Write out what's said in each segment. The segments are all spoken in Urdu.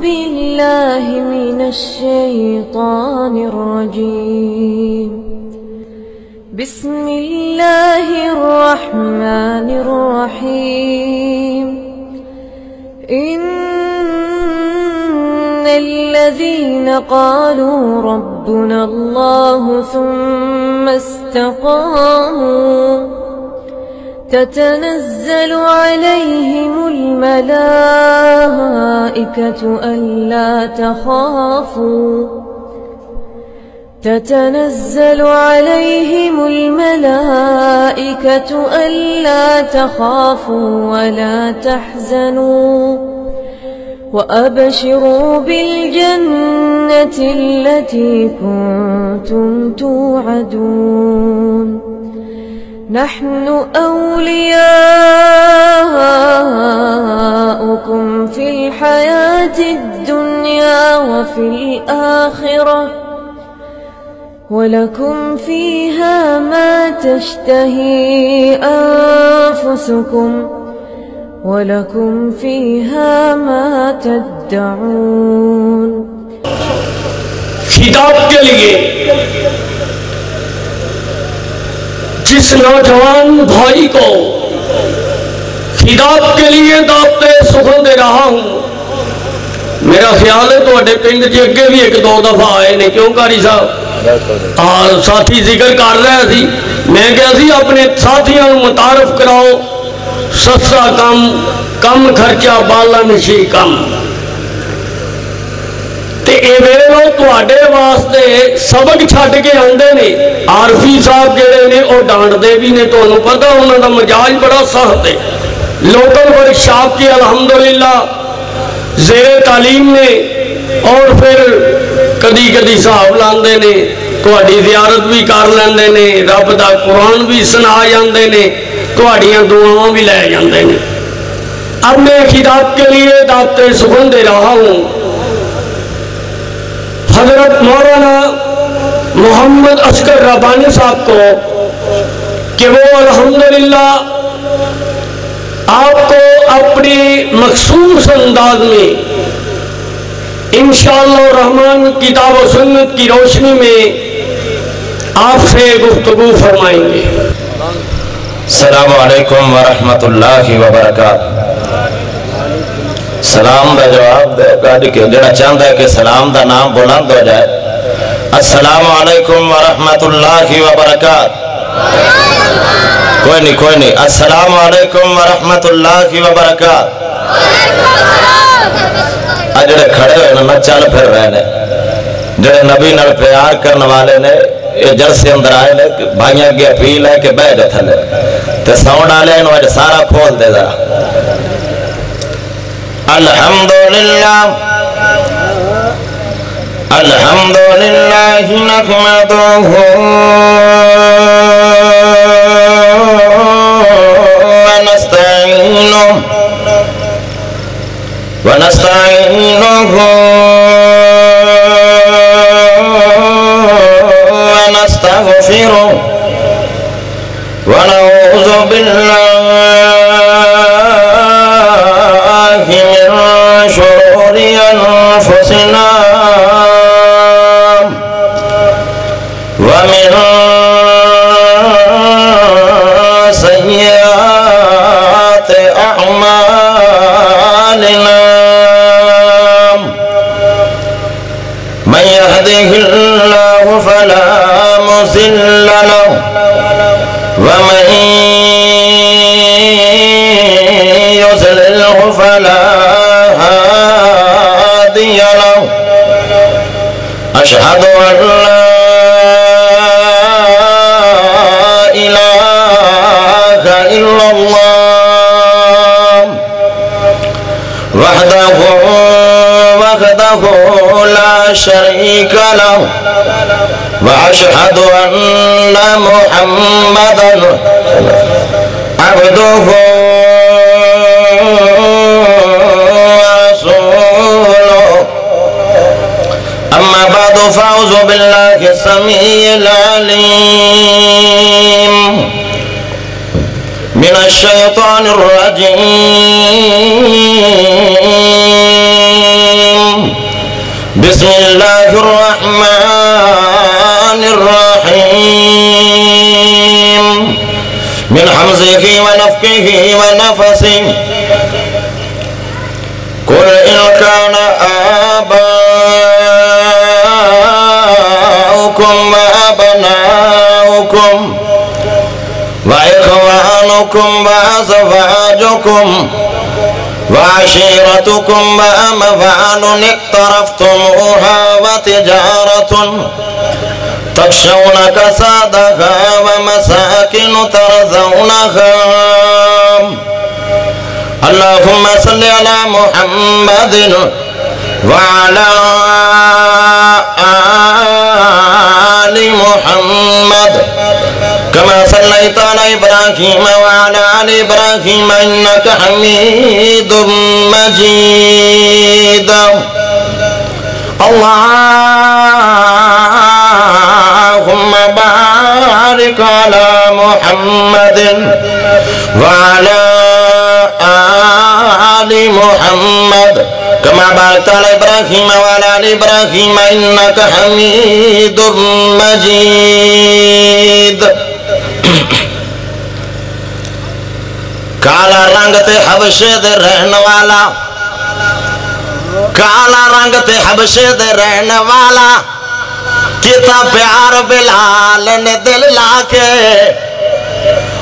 بالله من الشيطان الرجيم بسم الله الرحمن الرحيم إن الذين قالوا ربنا الله ثم استقاموا تتنزل عليهم الملائكة ألا تخافوا ولا تحزنوا وأبشروا بالجنة التي كنتم توعدون نحن أولياؤكم في الحياة الدنيا وفي الآخرة ولكم فيها ما تشتهي أنفسكم ولكم فيها ما تدعون. خطاب کے لیے جس نوجوان بھائی کو خطاب کے لیے دعوت سخن دے رہا ہوں، میرا خیال ہے تو اڈے پنڈ جی اگے بھی ایک دو دفعہ آئے نے، کیوں قاری صاحب ساتھی ذکر کر رہے تھی، میں کہا سی اپنے ساتھیاں متعارف کراؤ، سستا کم خرچہ بالا نشی کم. تے اے ویلو تواڈے واسطے سبق چھڈ کے آندے نے. عارفی صاحب جڑے نے او ڈانٹدے بھی نے، تانوں پتہ انہاں دا مزاج بڑا سخت ہے. لوکل ورک شاپ کی الحمدللہ زیر تعلیم نے، اور پھر کدی صاحب لاندے نے، تہاڈی زیارت بھی کر لیندے نے، رب دا قرآن بھی سنا جاندے نے، تہاڈیاں دعاواں بھی لے جاندے نے. اب میں خطاب کے لیے دعوت سخن دے رہا ہوں حضرت مولانا محمد عسکر ربانی صاحب کو کہ وہ الحمدللہ آپ کو اپنی مخصوص انداز میں انشاءاللہ الرحمن کتاب و سنت کی روشنی میں آپ سے گفتگو فرمائیں گے. السلام علیکم ورحمۃ اللہ وبرکاتہ. سلام دا جواب دے گاڑی کے جڑا چاہتا ہے کہ سلام دا نام بلند ہو جائے. السلام علیکم ورحمۃ اللہ وبرکاتہ. کوئی نہیں السلام علیکم ورحمۃ اللہ وبرکاتہ. جڑے کھڑے ہوئے نہ چل پھر رہے نے، جڑے نبی نال پیار کرنے والے نے، یہ جلسے اندر آئے نے بھائیاں کی اپیل ہے کہ بیٹھ تھلے تے ساؤنڈ والے انہوں نے سارا کھول دے ذرا. الحمدللہ نحمدہ ونستعینہ ونستغفرہ ونعوذ باللہ من شرور انفسنا ومن سیئات اعمالنا من يهده الله فلا مضل له ومن يضلله فلا هادي له. أشهد أن لا إله إلا الله وحده لا شريك له وأشهد أن محمدا عبده ورسوله. أما بعد فأعوذ بالله السميع العليم من الشيطان الرجيم. بسم اللہ الرحمن الرحیم من حمزه ونفخه ونفثه قل إن كان آباؤكم وأبناؤكم وإخوانكم وأزواجكم وعشيرتكم وأموال اقترفتموها وتجارة تخشون كسادها ومساكن ترضونها اللهم صل على محمد وعلى آل محمد كما صليت على إبراهيم وعلى آل إبراهيم إنك حميد مجيد اللهم بارك على محمد وعلى آل محمد كما باركت على إبراهيم وعلى آل إبراهيم إنك حميد مجيد کالا رنگ تے حبشے دے رہن والا کالا رنگ تے حبشے دے رہن والا کتا پیار بلال نے دل لاکے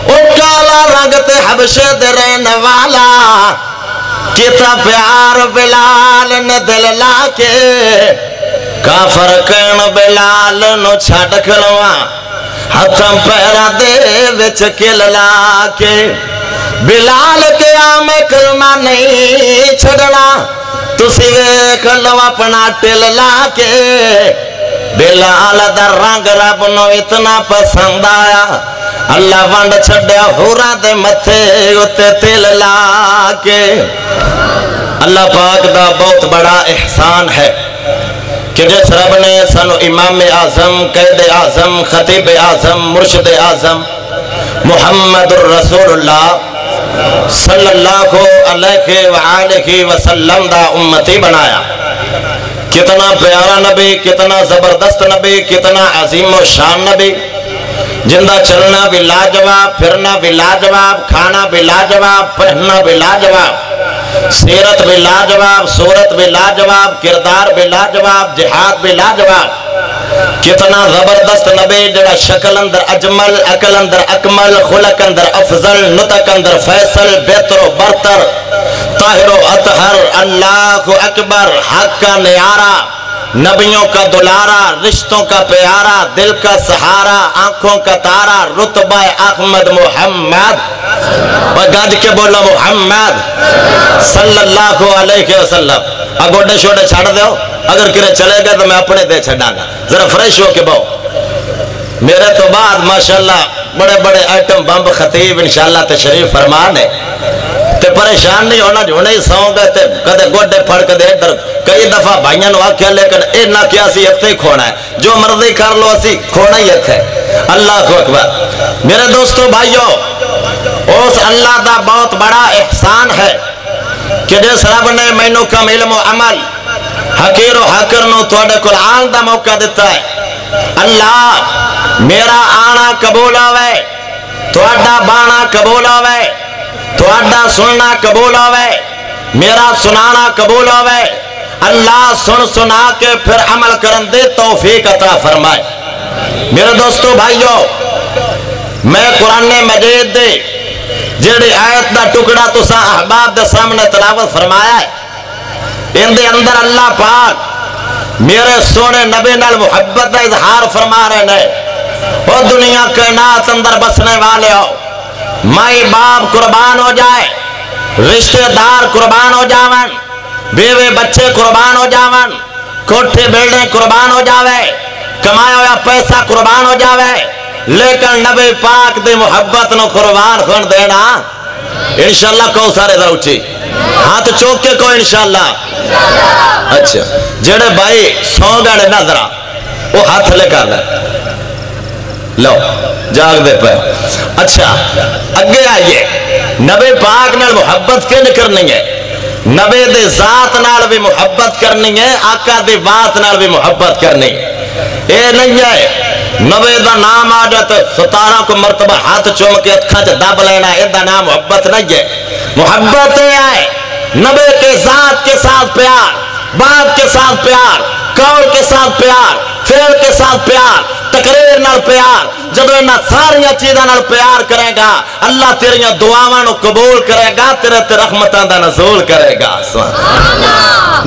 او کالا رنگ تے حبشے دے رہن والا کتا پیار بلال نے دل لاکے کافر کین بلال نو چھڑ کھلوا ہتھم پیرا دے وچ کل لاکے بلال کے آم کلمہ نہیں چھڑنا تسی ویکھ لو اپنا ٹل لاکے بلال دا رنگ رب نو اتنا پسند آیا اللہ ونڈ چھڑیا ہورا دے متھے اتے تل لاکے اللہ پاک دا بہت بڑا احسان ہے کہ جس رب نے سنو امام اعظم قائد اعظم خطیب اعظم مرشد اعظم محمد الرسول اللہ صلی اللہ علیہ وآلہ وسلم دا امتی بنایا کتنا پیارا نبی کتنا زبردست نبی کتنا عظیم و شان نبی جندہ چلنا بھی لاجواب پھرنا بھی لاجواب کھانا بھی لاجواب پہننا بھی لاجواب سیرت بھی لاجواب صورت بھی لاجواب کردار بھی لاجواب جہاد بھی لاجواب کتنا زبردست نبی جڑا شکل اندر اجمل عقل اندر اکمل خلق اندر افضل نطق اندر فیصل بہتر و برتر طاہر و اطہر اللہ اکبر حق کا نیارہ نبیوں کا دلارہ رشتوں کا پیارا دل کا سہارا آنکھوں کا تارا رتبہ احمد محمد اور گاج کے بولا محمد صلی اللہ علیہ وسلم اگوڑے شوڑے چھاڑ دیو اگر کرے چلے گئے تو میں اپنے دے چھڑا گا ذرا فریش ہو کے باؤ میرے تو بعد ماشاءاللہ بڑے بڑے آئٹم بمب خطیب انشاءاللہ تشریف فرمانے تے پریشان نہیں ہونا جو نہیں ساؤں گئے تے کدے گوڑے پھڑ کدے ادھر کئی دفعہ بھائیاں نو آکھیا لیکن اے نہ کیا سی اتنے کھونا ہے جو مرضی کر لو اسی کھونا ہی ہے اللہ اکبر میرے دوستو بھائیو اس اللہ دا بہت بڑا احسان ہے کہ جس رب نے مینو کم علم و عمل حقیر و حقر نو توڑے قرآن دا موقع دیتا ہے اللہ میرا آنا قبول آوے توڑا بانا قبول آوے توڑا سننا قبول آوے میرا سنانا قبول آوے اللہ سن سنا کے پھر عمل کرن دے توفیق عطا فرمائے میرے دوستو بھائیو میں قرآن مجید دے جیڑی آیت دا ٹکڑا تو سا احباب دے سامنے تلاوت فرمایا ہے ان دے اندر اللہ پاک میرے سونے نبی نال محبت دا اظہار فرما رہے نے وہ دنیا کائنات اندر بسنے والے ہو مائی باپ قربان ہو جائے رشتہ دار قربان ہو جاون بیوے بچے قربان ہو جاون کوٹھے بلڈیں قربان ہو جاوے کمایا ہوا پیسہ قربان ہو جاوے لیکن نبی پاک دے محبت نو قربان خون دینا انشاءاللہ کو سارے ذرا اچھی ہاتھ چوک کے کو انشاءاللہ اچھا جڑے بھائی سو گاڑے نہ ذرا وہ ہاتھ لے کر دے لو جاگ دے پہ اچھا اگے آئیے نبی پاک نے محبت کے نکر نہیں ہے نبی دے ذات نال بھی محبت کرنی ہے، آقا دے بات نال بھی محبت کرنی ہے۔ اے نہیں ہے نبی دا نام آ جائے تو 17 کو مرتبہ ہاتھ چوم کے کھچ دب لینا، اے دا نام محبت نہیں ہے۔ محبت ہے نبی کے ذات کے ساتھ پیار، بات کے ساتھ پیار، قول کے ساتھ پیار، فعل کے ساتھ پیار، تقریر نال پیار۔ جب انہاں ساریاں چیزاں نال پیار کرے گا اللہ تیریاں دعاواں نو قبول کرے گا، تیرے تے رحمتاں دا نزول کرے گا۔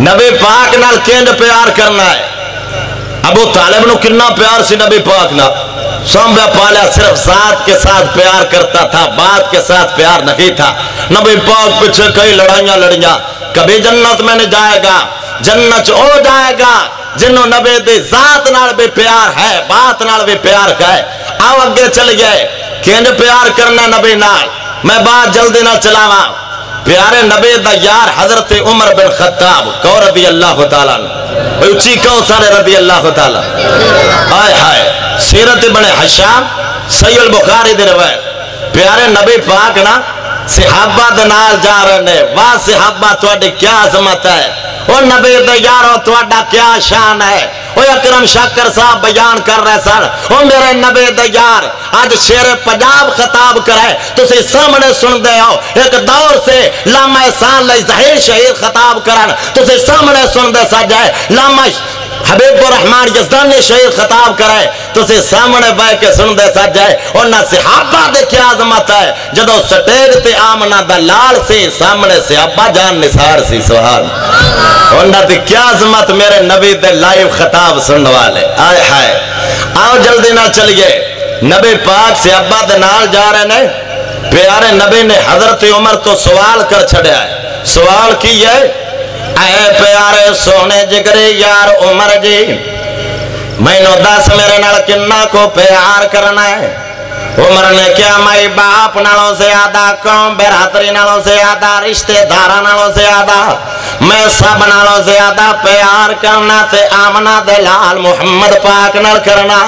نبی پاک نال کینج پیار کرنا ہے۔ ابو طالب نو کتنا پیار سی نبی پاک نال، سنبھا پالا، صرف ذات کے ساتھ پیار کرتا تھا، بات کے ساتھ پیار نہیں تھا۔ نبی پاک پیچھے کئی لڑائیاں لڑیاں، کبھی جنت میں نہیں جائے گا، جنت ہو جائے گا جنہوں نبی دی ذات نال بھی پیار ہے، بات نال بھی پیار ہے۔ آؤ اگے چل گئے، کینج پیار کرنا نبی نال، میں بات جلدی نہ چلاواں۔ پیارے نبی دا یار حضرت عمر بن خطاب کو رضی اللہ تعالیٰ اچھی کہو سارے رضی اللہ تعالیٰ۔ آئے ہائے، سیرت ابن حشام صحیح البخاری دے روایت، پیارے نبی پاک نا صحابہ دے نال جا رہے ہیں، واہ صحابہ تواڈی کیا عظمت ہے، او نبی دے یارو تواڈا کیا شان ہے۔ او اکرم شاکر صاحب بیان کر رہے سن، او میرے نبی دے یار آج شیر پنجاب خطاب کرے تسی سامنے سن دے ہو، ایک دور سے علامہ احسان علی ظہیر شہیر خطاب کرن تسی سامنے سن دے سجائے، علامہ حبیب الرحمن یزدانی شہیر خطاب کرے تسی سامنے بہ کے سن دے سجائے۔ انہاں صحابہ دے کیا عظمت ہے، جدو سٹیج تے آمنہ دا لال سی سامنے صحابہ جان نثار سی، سبحان انہاں دی کیا عظمت، میرے نبی دے لائیو خطاب سننے والے۔ آئے ہائے، آؤ جلدی نہ چلیے، نبی پاک صحابہ دے نال جا رہے نے، پیارے نبی نے حضرت عمر تو سوال کر چھڑیا ہے۔ سوال کی ہے، اے پیارے سونے جگرے یار عمر جی، میں نو دس میرے نال کنا کو پیار کرنا ہے۔ عمر نے کیا، مائی باپ نالوں سے زیادہ، قوم برادری نالوں سے زیادہ، رشتے داراں نالوں سے زیادہ، میں سب نالوں سے زیادہ پیار کرنا تے آمنہ دے لال محمد پاک نال کرنا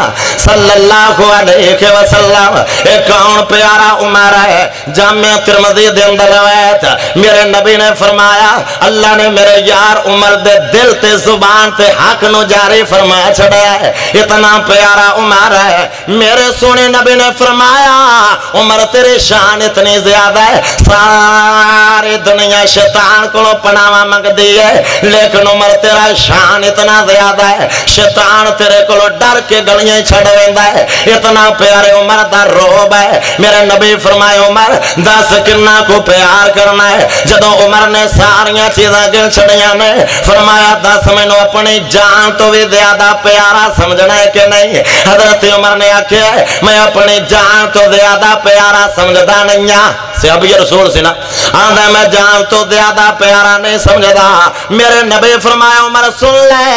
صلی اللہ علیہ وسلم۔ ایک کون پیارا عمر ہے، جامعہ ترمذی دے اندر روایت، میرے نبی نے فرمایا اللہ نے میرے یار عمر دے دل تے زبان تے حق نو جاری فرما چھڑیا ہے، اتنا پیارا عمر ہے۔ میرے سونے نبی نے فرمایا عمر تیرے شان اتنی زیادہ ہے، ساری دنیا شیطان کو پناہ منگ دی ہے، لیکن عمر تیرا شان اتنا زیادہ ہے شیطان تیرے کو ڈر کے گلیاں چھڑ ویندا ہے، اتنا پیارے عمر دا روب ہے۔ میرے نبی فرمائے عمر دس کنا کو پیار کرنا ہے۔ جدو عمر نے ساریاں چیزاں گن چھڑیاں نے، فرمایا دس مینوں اپنی جان تو بھی زیادہ پیارا سمجھنا ہے کہ نہیں؟ حضرت عمر نے آکھیا میں اپنی جان تو زیادہ پیارا سمجھدا نہیں ہاں، صحابی رسول سے نا آندہ میں جان تو زیادہ پیارا نہیں سمجھدا۔ میرے نبی فرمایا عمر سن لے،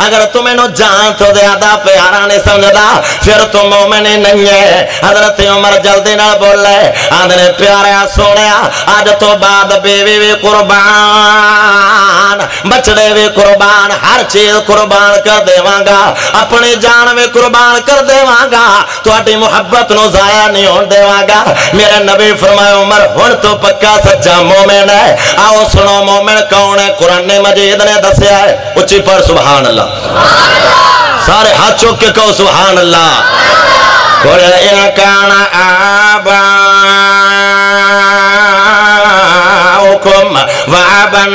اگر تمہیں نو جان تو زیادہ پیارا نہیں سمجھدا پھر تو مومن نہیں ہے۔ حضرت عمر جلدی نہ بولے، آندھنے پیارا سونیا آج تو بعد بیوی بھی قربان، بچڑے بھی قربان، ہر چیز قربان کر دیواں گا، اپنی جان بھی قربان کر دیواں گا، تو اٹی محبت نو ضائع نہیں ہون دیواں گا۔ میرے نبی فرمایا عمر ہن تو پکا سچا مومن ہے۔ آؤ سنو مومن کون ہے، قرآن مجید نے دسیا ہے، اچھی پر سبحان اللہ، سارے ہاتھ چوک کے کہو سبحان اللہ۔ قُلْ إِنْ كَانَ آبَاؤُكُمْ وَأَبْنَاؤُكُمْ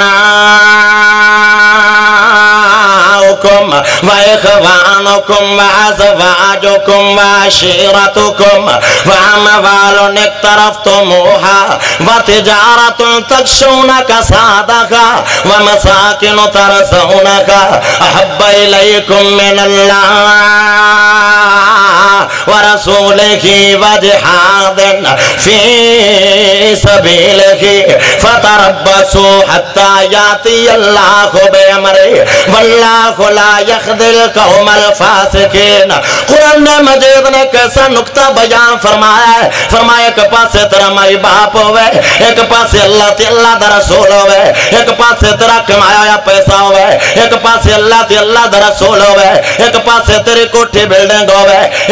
وَإِخْوَانُكُمْ وَأَزْوَاجُكُمْ وَعَشِيرَتُكُمْ وَأَمْوَالٌ اقْتَرَفْتُمُوهَا وَتِجَارَةٌ تَخْشَوْنَ كَسَادَهَا وَمَسَاكِنُ تَرْضَوْنَهَا أَحَبَّ إِلَيْكُمْ مِنَ اللَّهِ وَرَسُولِهِ وَجِهَادٍ فِي سَبِيلِهِ فَتَرَبَّصُوا حَتَّى يَأْتِيَ اللَّهُ بِأَمْرِهِ وَاللَّهُ لَا يَهْدِي الْقَوْمَ الْفَاسِقِينَ۔ قرآن مجید نے کیسا نکتہ بیان فرمایا ہے، فرمایا ایک پاسے تیرا مائی باپ ہوئے، ایک پاسے اللہ تے اللہ دا رسول ہوئے، ایک پاسے تیرا کمایا یا پیسہ ہوئے، ایک پاسے اللہ تے اللہ دا رسول ہوئے، ایک پاسے تیری کوٹھی بلڈنگ ہوئے،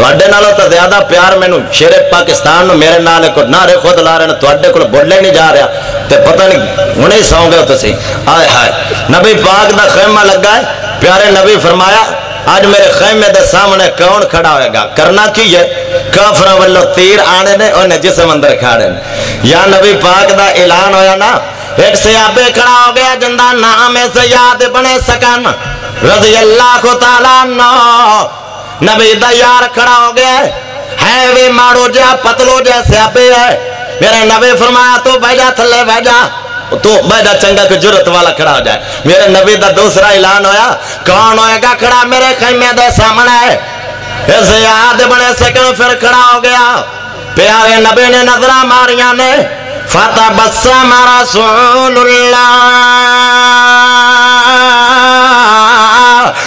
تواڈے نالوں تو زیادہ پیار مینوں شیر پاکستان نو میرے نال کو نعرے خود لا رہے ہیں تواڈے کول بولے نہیں جا رہا تے پتہ نہیں ہنے ہی سو گئے تسی آئے ہائے نبی پاک دا خیمہ لگا ہے پیارے نبی فرمایا آج میرے خیمے دے سامنے کون کھڑا ہوئے گا کرنا کی ہے کافروں والو تیر آنے نے انہیں جسم اندر کھاڑے نے یا نبی پاک دا اعلان ہویا نا ایک صحابے کھڑا ہو گیا جندہ نام زیاد بن سکن رضی اللہ تعالیٰ عنہ نبی دا یار کھڑا ہو گیا ہے وی مارو جا پتلو جا صحابے ہے میرے نبی فرمایا تو بیجا تھلے بیجا تو بیجا چنگا کہ جرت والا کھڑا ہو جائے میرے نبی دا دوسرا اعلان ہویا کون ہوئے گا کھڑا میرے خیمے دے سامنے ہے زیاد بن سکن پھر کھڑا ہو گیا پیارے نبی نے نظرہ ماریاں نے فتبسم رسول اللہ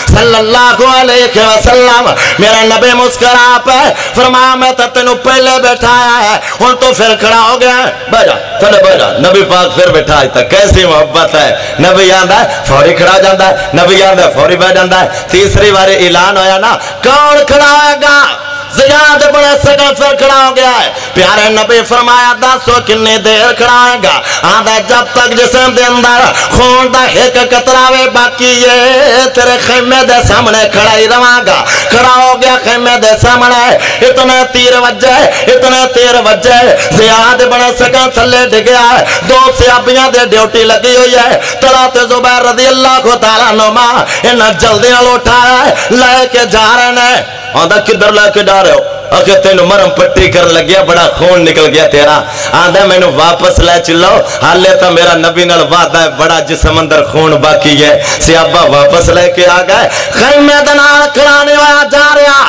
صلی اللہ علیہ وسلم میرا نبی مسکرا پہ فرمایا میں تو تینوں پہلے بیٹھایا ہے ان تو پھر کھڑا ہو گیا ہے بیٹھا تھوڑے بیٹھا نبی پاک پھر بیٹھا تھا کیسی محبت ہے نبی آندہ ہے فوری کھڑا جاندہ ہے نبی آندہ ہے فوری بیٹھ جاندہ ہے تیسری باری اعلان ہویا نا کون کھڑا ہوئے گا زیاد بن سکن پھر کھڑا ہو گیا ہے پیارے نبی فرمایا دسو کتنی دیر کھڑا ہے گا آدھا جب تک جسم دے اندر خون دا ایک قطراوے باقی یہ تیرے خیمے دے سامنے کھڑا ہی رواں گا کھڑا ہو گیا خیمے دے سامنے اتنے تیر وجہ زیاد بن سکن تھلے ڈگیا ہے دو صحابیاں دے ڈیوٹی لگی ہوئی ہے طلحہ زبیر رضی اللہ تعالیٰ عنہما انہاں جلدی نال اٹھایا ہے لے کے جا رہے ہیں آدھا کدھر لے کے جا رہے ہو اکھے تینو مرم پٹی کر لگیا بڑا خون نکل گیا تیرا آدھا میں نو واپس لے چلو حالے تا میرا نبی نال وعدہ ہے بڑا جسم اندر خون باقی ہے صحابہ واپس لے کے آ گئے خیمے دے نال کھڑانے والا جا رہا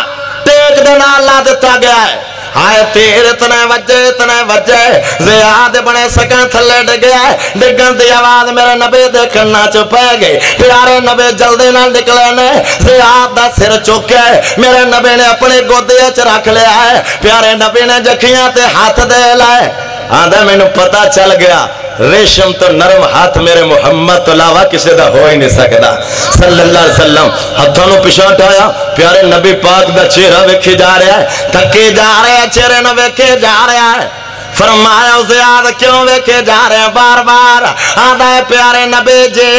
ٹیک دے نال لا دیتا گیا ہے ہائے تیر اتنے وجہ زیاد بنے سکن تھلے ڈگیا ہے ڈگن دی آواز میرے نبی دیکھنا چھپے گئی پیارے نبی جلدی نہ نکلے نے زیاد دا سر چکے میرے نبی نے اپنی گودی وچ رکھ لیا ہے پیارے نبی نے جکھیاں تے ہاتھ دے لائے آدھا میں نو پتہ چل گیا ریشم تو نرم ہاتھ میرے محمد تو علاوہ کسی دا ہو ہی نہیں سکتا صلی اللہ علیہ وسلم ہاتھوں نو پیچھے اٹھایا پیارے نبی پاک دا چہرہ ویکھی جا رہا ہے تھکے جا رہے ہیں چہرے نو ویکھے جا رہا ہے فرمایا زیاد کیوں ویکھے جا رہے ہیں بار بار آدھا ہے پیارے نبی جی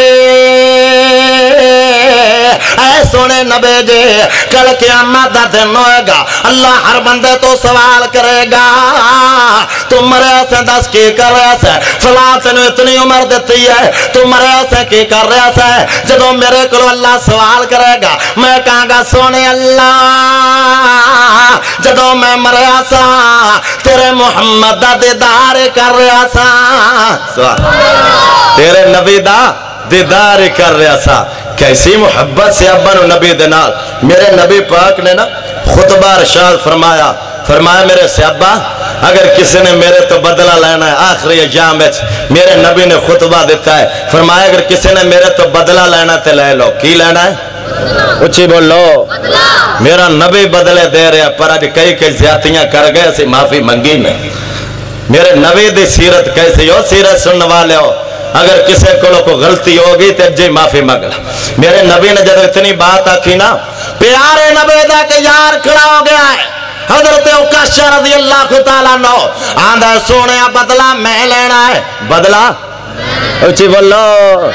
اے سونے نبی جی کل قیامت دا دن ہوئے گا اللہ ہر بندے تو سوال کرے گا تم مرے سے دس کی کر رہے سے فلاں تینو اتنی عمر دیتی ہے تم مرے سے کی کر رہے سے جدو میرے کو اللہ سوال کرے گا میں کہاں گا سونے اللہ جدو میں مرے سا تیرے محمد دا دیدار کر رہا سا تیرے نبی دا دیدار کر رہا سا کیسی محبت سے ابن و نبی دنال میرے نبی پاک نے نا خطبہ ارشاد فرمایا میرے صحابہ اگر کسی نے میرے تو بدلہ لینا ہے آخری ایام میں میرے نبی نے خطبہ دیتا ہے فرمایا اگر کسی نے میرے تو بدلہ لینا تے لے لو کی لینا ہے اچھی بولو میرا نبی بدلے دے رہے پر آج کئی زیادتیاں کر گئے اسی معافی منگی نہیں میرے نبی دی سیرت کیسی ہو سیرت سننے والے ہو اگر کسی کو غلطی ہوگی تو جی معافی مانگنا میرے نبی نے جب اتنی بات آکھی نا پیارے نبی دا کہ یار کھڑا ہو گیا ہے حضرت عکاشہ رضی اللہ تعالیٰ عنہ آندھا سونے بدلہ میں لینا ہے بدلہ اچھی بولو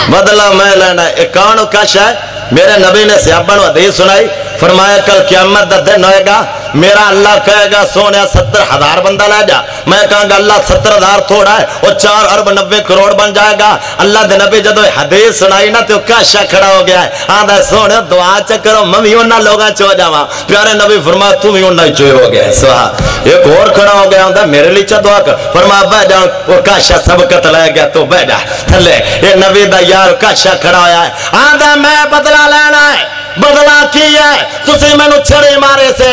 بدلہ میں لینا ہے ایک کون عکاشہ ہے میرے نبی نے صحابہ نے حدیث سنائی فرمایا کل قیامت دا دن ہوئے گا میرا اللہ کہے گا سونے 70,000 بندہ لے جا میں کہاں گا اللہ 70,000 تھوڑا ہے وہ 4 ارب 90 کروڑ بن جائے گا اللہ دے نبی جدو حدیث سنائی نا تو کاشا کھڑا ہو گیا ہے آدھا سونے دعا چکرو ممی انہا لوگا چو جاوا پیارے نبی فرمایا تم ہی انہا چوئے ہو گیا ہے سوہا ایک اور کھڑا ہو گیا آدھا میرے لیے چا دعا کر فرمایا بہ جاؤں وہ کاشا سبقت لے گیا تو بہ جا تھلے یہ نبی دا یار کاشا کھڑا ہویا ہے آدھا میں بدلہ لینا ہے بدلہ کی ہے تسی میں نو چھڑی مارے سے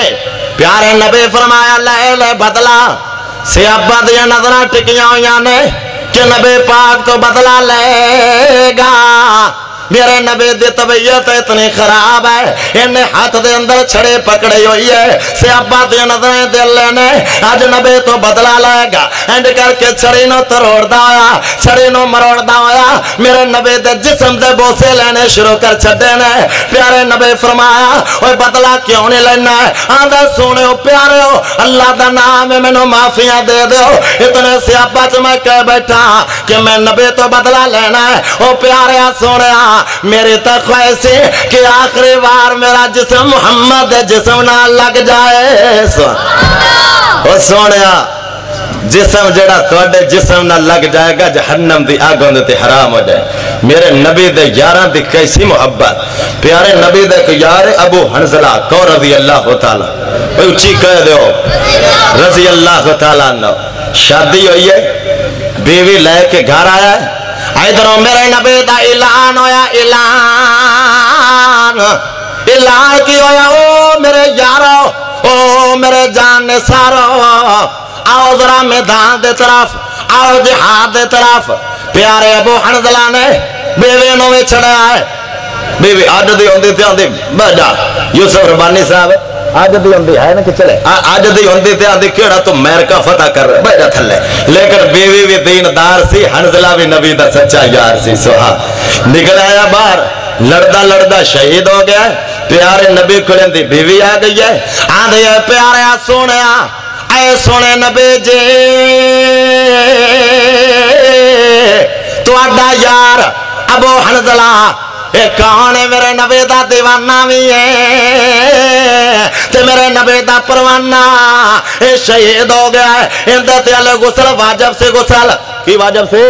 پیارے نبی فرمایا لے لے بدلہ صحابہ دیا نظرہ ٹکیاں ہویاں نے کہ نبی پاک تو بدلہ لے گا میرے نبی دی طبیعت اتنی خراب ہے انہیں ہاتھ دے اندر چھڑے پکڑے ہوئی ہے صحابہ دی نظریں دل لینے آج نبی تو بدلا لائے گا اینڈ کر کے چھڑی نو تروڑ دا ہویا چھڑی نو مروڑ دا ہویا میرے نبی دے جسم دے بوسے لینے شروع کر چھڑے نے پیارے نبی فرمایا اوہ بدلا کیوں نہیں لینا ہے آدھا سونے ہو پیارے ہو اللہ دا نام ہے میں نو معافیاں دے دے ہو اتنے صحابہ چ میں کہہ بیٹھا کہ میں نبی تو بدلا لینا ہے او پیارے سونے میری تخواہش ہے کہ آخری بار میرا جسم محمد جسم نہ لگ جائے او سونیا جسم جڑا توڑے جسم نہ لگ جائے گا جہنم دی آگوں دے حرام ہو جائے میرے نبی دے یاراں دی کیسی محبت پیارے نبی دے کہ یار ابو حنزلہ کو رضی اللہ تعالیٰ اچھی کہہ دے ہو رضی اللہ تعالیٰ نو شادی ہوئی ہے بیوی لے کے گھر آیا ہے ادھروں میرے نبی دا اعلان ہویا اعلان کی ہویا او میرے یارو او میرے جان نثارو آؤ ذرا میدان دے طرف آؤ جہاد دے طرف پیارے ابو حنزلہ نے بیوی نو میں چھڑا ہے بیوی آج دی ہوندی تھی آندھی بجا یوسف ربانی صاحب آج دی ہوندی ہے نا کہ چلے آج دی ہوندی تھی آندھی کیڑا تو امریکہ فتح کر رہے بجا تھلے لیکن بیوی بھی دیندار سی حنزلہ بھی نبی دا سچا یار سی سوہا نکل آیا باہر لڑدا شہید ہو گیا پیارے نبی کھڑیں دی بیوی آ گئی ہے آندھی ہے پیارے سونے اے سونے نبی جی تو اڈا یار ابو حنزلہ اے کون ہے میرے نبی دا دیوانہ بھی ہے تے میرے نبی دا پروانہ اے شہید ہو گیا ہے اندھتے علی غسل واجب سے غسل کی واجب سے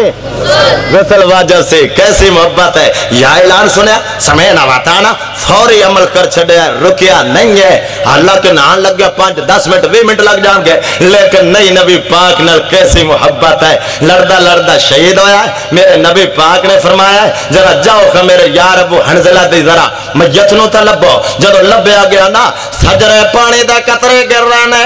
غسل واجب سے کیسی محبت ہے یہ اعلان سنیا سمے نہ واتانا فوری عمل کر چھڑے رکیا نہیں ہے اللہ کے نان لگ گیا 5-10 منٹ 20 منٹ لگ جان گے لیکن نہیں نبی پاک نے کیسی محبت ہے لڑدا شہید ہویا ہے میرے نبی پاک نے فرمایا ہے ذرا جاؤ کہ میرے یار ابو حنزلہ دی ذرا میتنوں تا لبو جدو لبیا گیا نا سجرے پانی دا قطرے گر رہنے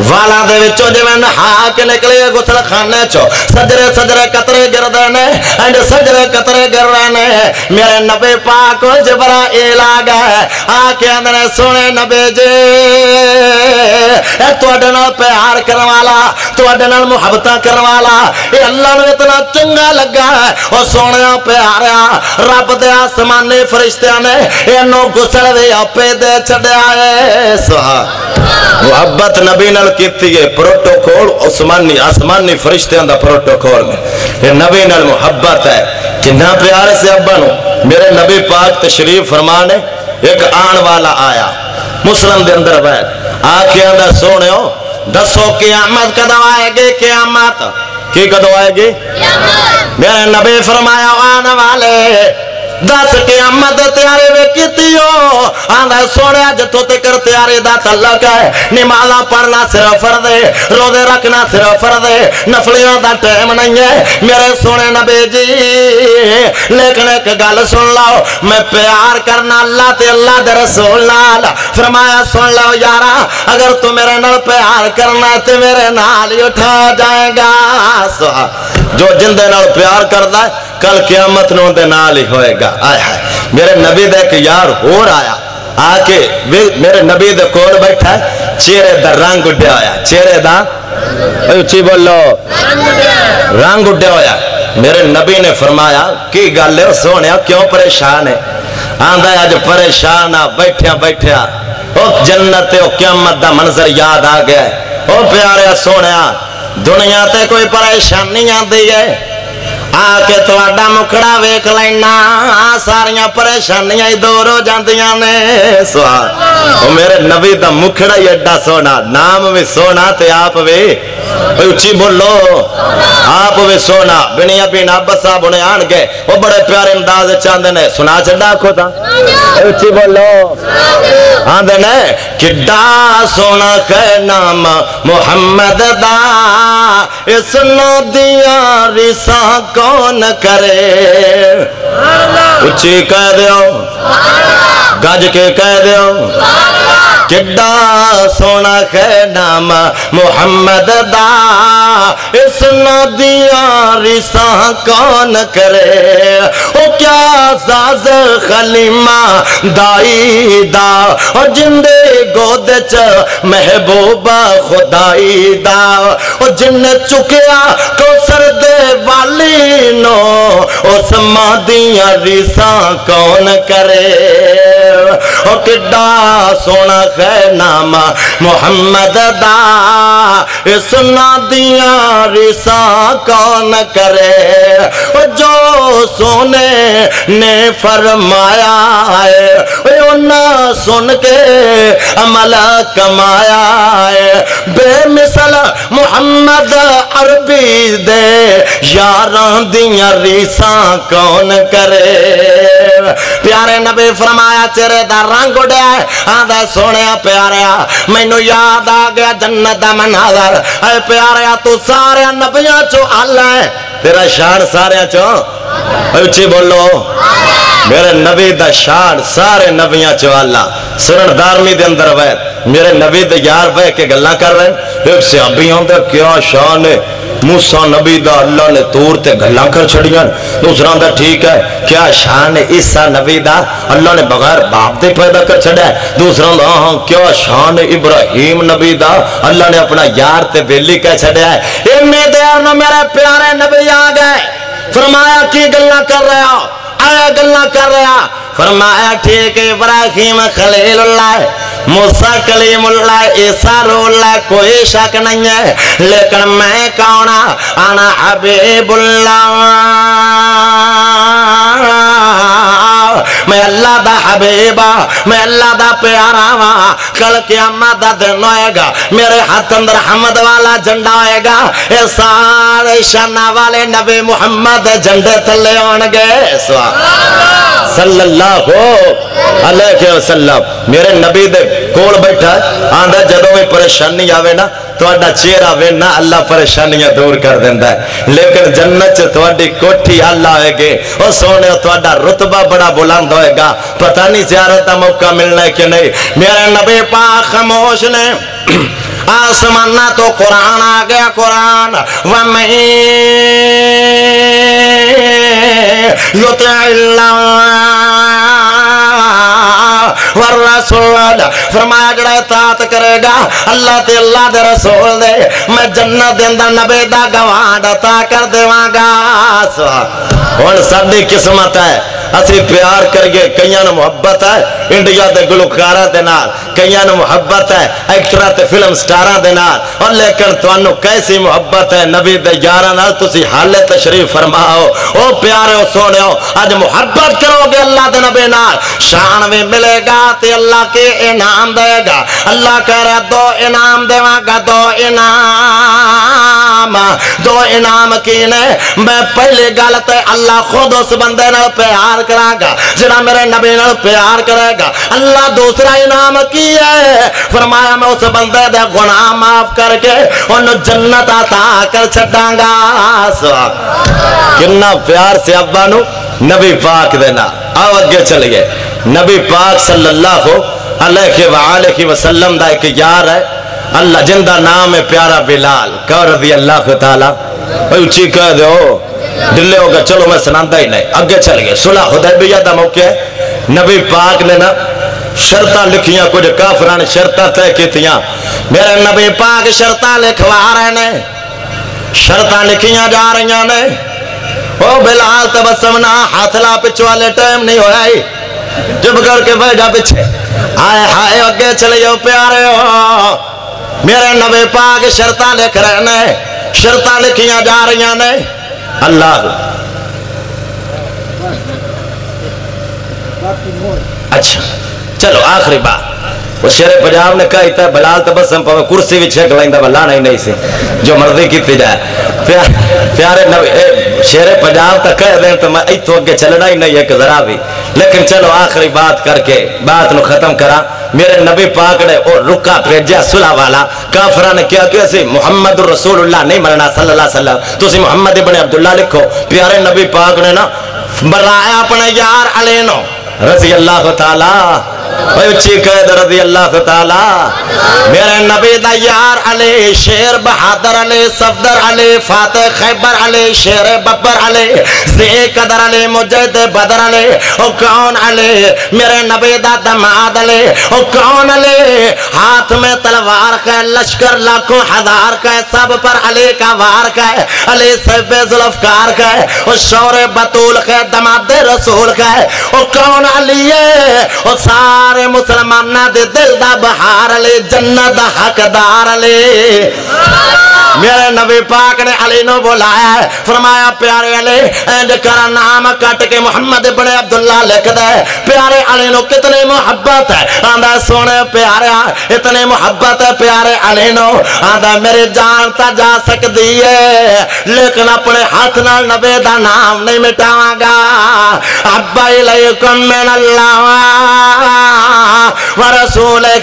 والا دے وچوں جو میں نہا کے نکلے غسل خانے چو سجرے قطرے گر دینے اینڈ سجرے قطرے گر رہنے میرے نبی پاک جبرائیل آ گئے آکے اندھنے سونے نبی جی اے تو اڈنال پیار کرنے والا تو اڈنال محبتہ کرنے والا اے اللہ نے اتنا چنگا لگا ہے اور سونے پیاریا رب دے آسمانی فرشتیاں نے اے نو غسل دے اپے دے چھڑے آئے سوہا محبت نبی نال کیتی ہے پروٹوکول آسمانی فرشتیاں دا پروٹوکول میں یہ نبی نال محبت ہے کتنا پیارے سے ابا نو میرے نبی پاک تشریف فرمانے ایک آن والا آیا مسلم دے اندر بیٹھ آکے اندر سونے ہو دسو قیامت کدو آئے گی قیامت کی کدو آئے گی میرے نبی فرمایا آن والے دس قیامت تیارے وے کیتی ہو آندھا سونے جتو تکر تیارے دا تعلق ہے نمازہ پڑھنا صرف فرض ہے روزے رکھنا صرف فرض ہے نفلیوں دا ٹائم نہیں ہے میرے سونے نبی جی لیکن ایک گل سن لاؤ میں پیار کرنا اللہ تے اللہ دے رسول نال فرمایا سن لاؤ یارا اگر تو میرے نال پیار کرنا ہے تے میرے نال ہی اٹھا جائے گا جو جندے نال پیار کردا ہے کل قیامت نو دے نال ہی ہوئے گا آئے آئے میرے نبی دے کہ یار ہور آیا آکے میرے نبی دے کول بیٹھا ہے چہرے دا رنگ اڈے آیا چہرے دا اچھی بولو رنگ اڈے آیا میرے نبی نے فرمایا کی گل ہے سونیا کیوں پریشان ہے آندھا ہے آج پریشان بیٹھیا او جنت او قیامت دا منظر یاد آ گیا ہے او پیارے سونیا دنیا تے کوئی پریشانی آندھی ہے آکے تو اڈا مکڑا ویک لینا ساریاں پریشانیاں ہی دور ہو جاندیاں نے سوال میرے نبی دا مکڑا ہی اڈا سونا نام بھی سونا تے آپ بھی اچھی بولو آپ بھی سونا بنی ابھی نابت صاحب انہیں آن گئے وہ بڑے پیارے انداز چاندے نے سنا چڑا کھو تھا اچھی بولو آندے نے کڈا سونا ہے نام محمد دا اس نو دیا رسا کون کرے اچھی کہہ دیو گج کے کہہ دیو کڈا سونا ہے نام محمد دا اس نادیاں ریساں کون کرے او کیا زاز خلیمہ دائی دا اور جندے گود چ محبوبہ خدائی دا اور جن چکیا کو سردے والی نو اس مادیاں ریساں کون کرے اور کڈا سونا ہے نام محمد دا اس نادیاں ریساں کون کرے اور جو سونے نے فرمایا ہے انہاں سن کے عمل کمایا ہے بے مثل محمد عربی دے یاران دیاں ریساں کون کرے پیارے نبی فرمایا چہرے دا رنگ اڑیا ہے آدھا سونیا پیاریا مینو یاد آ گیا جنت دا مناظر اے پیاریا تو سارے نبیاں چو اللہ ہے تیرا شان سارے چو اچھی بولو میرے نبی دا شان سارے نبیاں چو اللہ سرن دارمی دے اندر وید میرے نبی دے یار بے کے گلہ کر رہے ہیں ایک سے ابھی ہوندے کیا شان ہے موسیٰ نبی دا اللہ نے تور تے گلہ کر چھڑیاں دوسرا دا ٹھیک ہے کیا شان ہے عیسیٰ نبی دا اللہ نے بغیر باپ دے پیدا کر چھڑا ہے دوسرا دا ہاں کیا شان ہے ابراہیم نبی دا اللہ نے اپنا یار تے بیلی کہہ چھڑا ہے امید دیونا میرے پیارے نبی آگئے فرمایا کی گلہ کر رہے ہو آیا گلہ کر رہے ہو فرمایا ٹھیک ہے ابراہیم خلیل اللہ موسیٰ کلیم اللہ عیسیٰ روح اللہ کوئی شک نہیں ہے لیکن میں کونا انا حبیب اللہ میں اللہ دا حبیبہ میں اللہ دا پیارا ہاں کل قیامت دا دن ہوئے گا میرے ہاتھ اندر حمد والا جھنڈا ہوئے گا اے سارے شانہ والے نبی محمد جھنڈے تھلے ہونگے صلی اللہ علیہ وسلم میرے نبی دے کول بیٹھا آندھا جدوں میں پریشانی آوے نا توڑا چہرہ وینا اللہ پریشانیاں دور کر دیندہ ہے لیکن جنت توڑی کوٹھی اللہ ہوئے گے اور سونے توڑا رتبہ بڑا بلند ہوئے گا پتہ نہیں زیارت کا موقع ملنا ہے کہ نہیں میرے نبی پاک خاموش نے آسمانہ تو قرآن آ گیا قرآن وَمَن يُطِعِ اللَّهَ والرسول فرمایا جڑا اطاعت کرے گا اللہ تے اللہ دے رسول دے میں جنت دے اندر نبی دا گواہ عطا کر دیواں گا ہن ساڈی قسمت ہے اسی پیار کریے کئیاں نوں محبت ہے انڈیا دے گلوکاراں دے نال کئیاں نوں محبت ہے ایکٹراں تے فلم سٹاراں دے نال اور لیکن تانوں کیسی محبت ہے نبی دے یاراں نال تسی حال تشریف فرماؤ او پیارے سونےو اج محبت کرو گے اللہ دے نبی نال شان بھی ملے گا تے اللہ کے انعام دے گا اللہ کہہ رہا دو انعام دیواں گا دو انعام کینے میں پہلی گل تے اللہ خود اس بندے نال پیار کرا گا جڑا میرے نبی نال پیار کرے گا اللہ دوسرا انعام کی ہے فرمایا میں اس بندے دے گناہ معاف کر کے انہوں جنت عطا کر چھڑاں گا کتنا پیار سے ابا نو نبی پاک دینا آو اگے چل گئے نبی پاک صلی اللہ علیہ وآلہ وسلم دا ایک یار ہے اللہ جن دا نام ہے پیارا بلال کہو رضی اللہ تعالیٰ اچھی کہہ دے ہو دلے ہوگا چلو میں سناندہ ہی نہیں اگے چل گئے صلح حدیبیہ دا موقع ہے نبی پاک نے نا شرطہ لکھیاں کچھ کافران شرطہ تے کیتیاں میرے نبی پاک شرطہ لکھوا رہے نے شرطہ لکھیاں جا رہی نے او بلال تبسمنا ہاتھلا پچھو والے ٹائم نہیں ہویا ہی جب کر کے بیٹھا پیچھے آئے ہائے اگے چلے جاؤ پیارے ہو میرے نبی پاک شرطہ لکھ رہے نے شرطہ لکھیاں جا رہی نے اللہ اچھا چلو آخری بات وہ شیر پنجاب نے کہا ہے بلال تبسم پاوے کرسی بھی چھک لائندہ بلانا ہی نہیں سی جو مرضی کیتی جائے پیارے نبی شیر پنجاب تک کہہ دیں تو میں ایتو اگے چلنا ہی نہیں ہے کہ ذرا بھی لیکن چلو آخری بات کر کے بات نو ختم کرا میرے نبی پاک نے اور رکا بھیجا صلح والا کافرہ نے کیا کہ اسی محمد رسول اللہ نہیں مرنا صلی اللہ علیہ وسلم تو اسی محمد ابن عبداللہ لکھو پیارے نبی پاک نے نا برایا اپنے یار علی نو رضی اللہ تعالی اچھی قید رضی اللہ تعالی میرے نبی دا یار علی شیر بہادر علی صفدر علی فاتح خیبر علی شیر ببر علی زی قدر علی مجد بدر علی او کون علی میرے نبی دا دماد علی او کون علی ہاتھ میں تلوار کا لشکر لاکھوں ہزار کا سب پر علی کا وار کا علی صحب ذوالفقار کا او شور بطول کا دماد رسول کا او کون علی ہے او سارے مسلمانہ دے دل دا بہار علی جنت دا حقدار علی میرے نبی پاک نے علی نو بلایا ہے فرمایا پیارے علی اینڈ کرا نام کٹ کے محمد بن عبداللہ لکھ دے پیارے علی نو کتنی محبت ہے آندھا سونے پیارے اتنی محبت ہے پیارے علی نو آندھا میری جان تا جا سکتی ہے لیکن اپنے ہاتھ نال نبی دا نام نہیں مٹاواں گا ابا الیکم من اللہ ورسولہ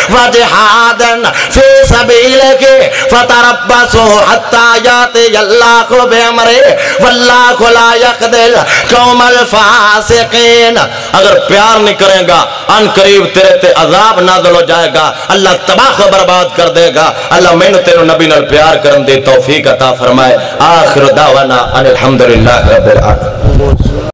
وجہادن فی سبیلہ فتربصوا حتی یاتی اللہ بے امرے واللہ لا یخذل قوم الفاسقین اگر پیار نہیں کرے گا ان قریب تیرے تے عذاب نازل ہو جائے گا اللہ تباہ و برباد کر دے گا اللہ میں نے تیرے نبی نال پیار کرن دے توفیق عطا فرمائے آخر دعوانا ان الحمدللہ رب العالمین